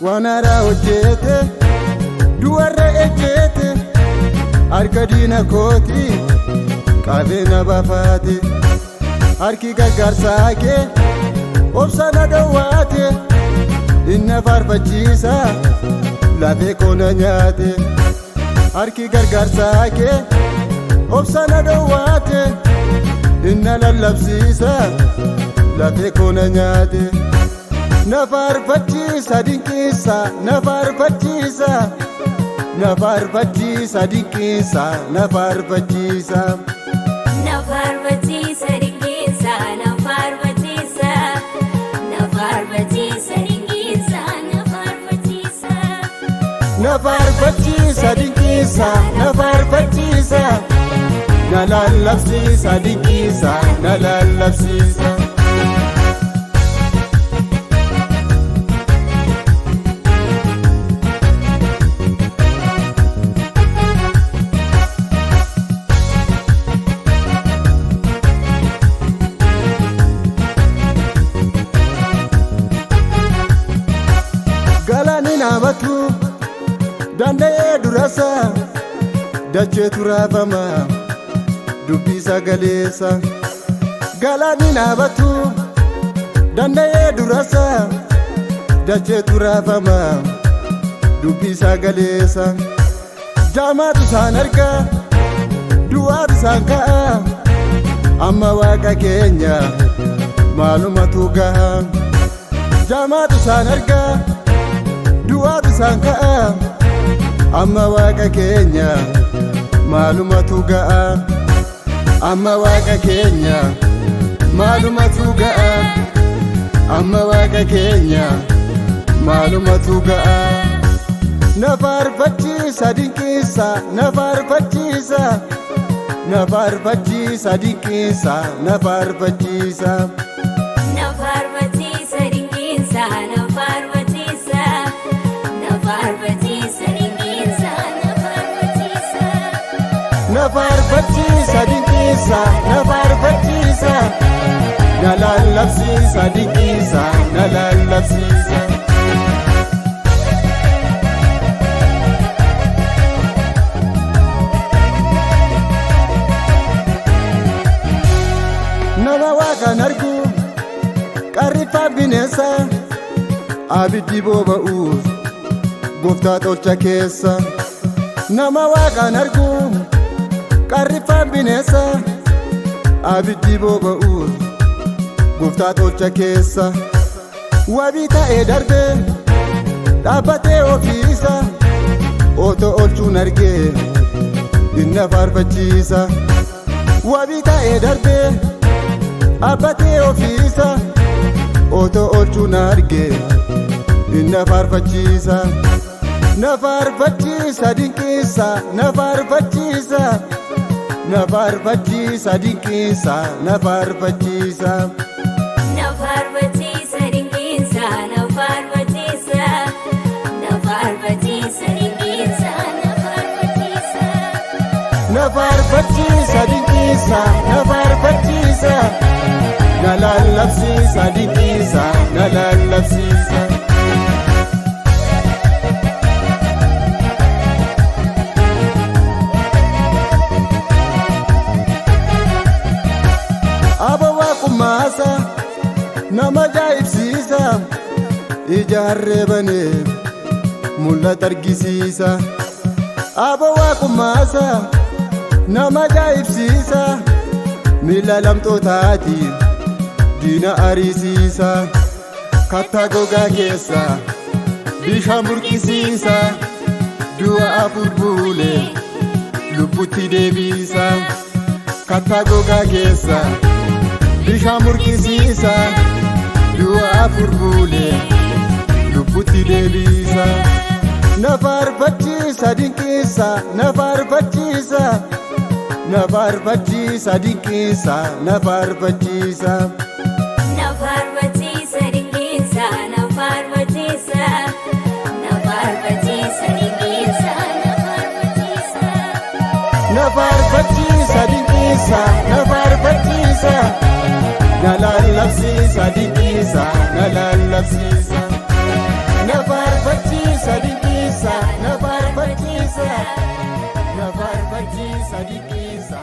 Wanara hojjete duwarra ejjete harka diina kooti qabeena bafaate harki gargaarsaa kee obsana dhowwaate inna faarfachiisa lafee koona nyaate harki gargaarsaa kee obsana dhowwaate inna lallabsiisa lafee koona nyaate nafaarfachiisa dinqiisa nafaarfachiisa nafaarfachiisa dinqiisa nafaarfachiisa nafaarfachiisa dinqiisa nafaarfachiisa nafaarfachiisa dinqiisa nafaarfachiisa nafaarfachiisa dinqiisa nafaarfachiisa nalallabsiisa dinqiisa nalallabsiisa Namatu danda'ee durasa dachee turaafama dubbisa galeessa galaanni naabatu danda'ee durasa dachee turaafama dubbisa galeessa jaamaatu isaan arga du'aatu isaan ka'a amma waaqa keenya maalumatu gaha jaamaatu isaan arga du'aatu isaan ka'a amma waaqa keenya maalumatu ga'a amma waaqa keenya maalumatu ga'a amma waaqa keenya maalumatu ga'a nafaarfachiisa dinqiisa nafaarfachiisa nafaarfachiisa dinqiisa nafaarfachiisa nafaarfachiisa dinqiisa nafaarfachiisa nafaarfachiisa dinqiisa nafaarfachiisa nafaarfachiisa dinqiisa nafaarfachiisa nalallabsiisa dinqiisa nalallabsiisa nama waaqan argu qarriffaa bineensa abiddi boba'uuf gooftaa tolcha keessa nama waaqan argu qarriffaan bineensa abiddi boba'uuf gooftaa tolcha keessa wabii ta'ee darbe dhaabbatee ofiisa otoo olchuun argee inna faarfachiisa wabii ta'ee darbe dhaabbatee ofiisa otoo olchuun argee inna faarfachiisa nafaarfachiisa dinqiisa nafaarfachiisa nafaarfachiisa dinqiisa nafaarfachiisa nafaarfachiisa dinqiisa nafaarfachiisa nafaarfachiisa dinqiisa nafaarfachiisa nafaarfachiisa dinqiisa nafaarfachiisa nalallabsiisa dinqiisa nalallabsiisa Kumaasa nama ajaa'ibsiisa ijaarree banee mul'ata argisiisa abawaa kumaasa nama ajaa'ibsiisa miila lamxootaati diina ariisiisa kattaa gogaa keessa bishaan burqisiisa du'a afur buulee lubbutti deebisa. Kattaa gogaa keessa bishaan murkisiisa. Du'a afur buulee lubbutti deebisa. Na faarfachiisa dinqiisa, na faarfachiisa, na faarfachiisa dinqiisa, na faarfachiisa. Na faarfachiisa dinqiisa, na faarfachiisa, na faarfachiisa dinqiisa, na faarfachiisa. Na faarfachiisa dinqiisa, na faarfachiisa, na lallabsiisa dinqiisa, na lallabsiisa. Na faarfachiisa dinqiisa, na faarfachiisa, na faarfachiisa dinqiisa.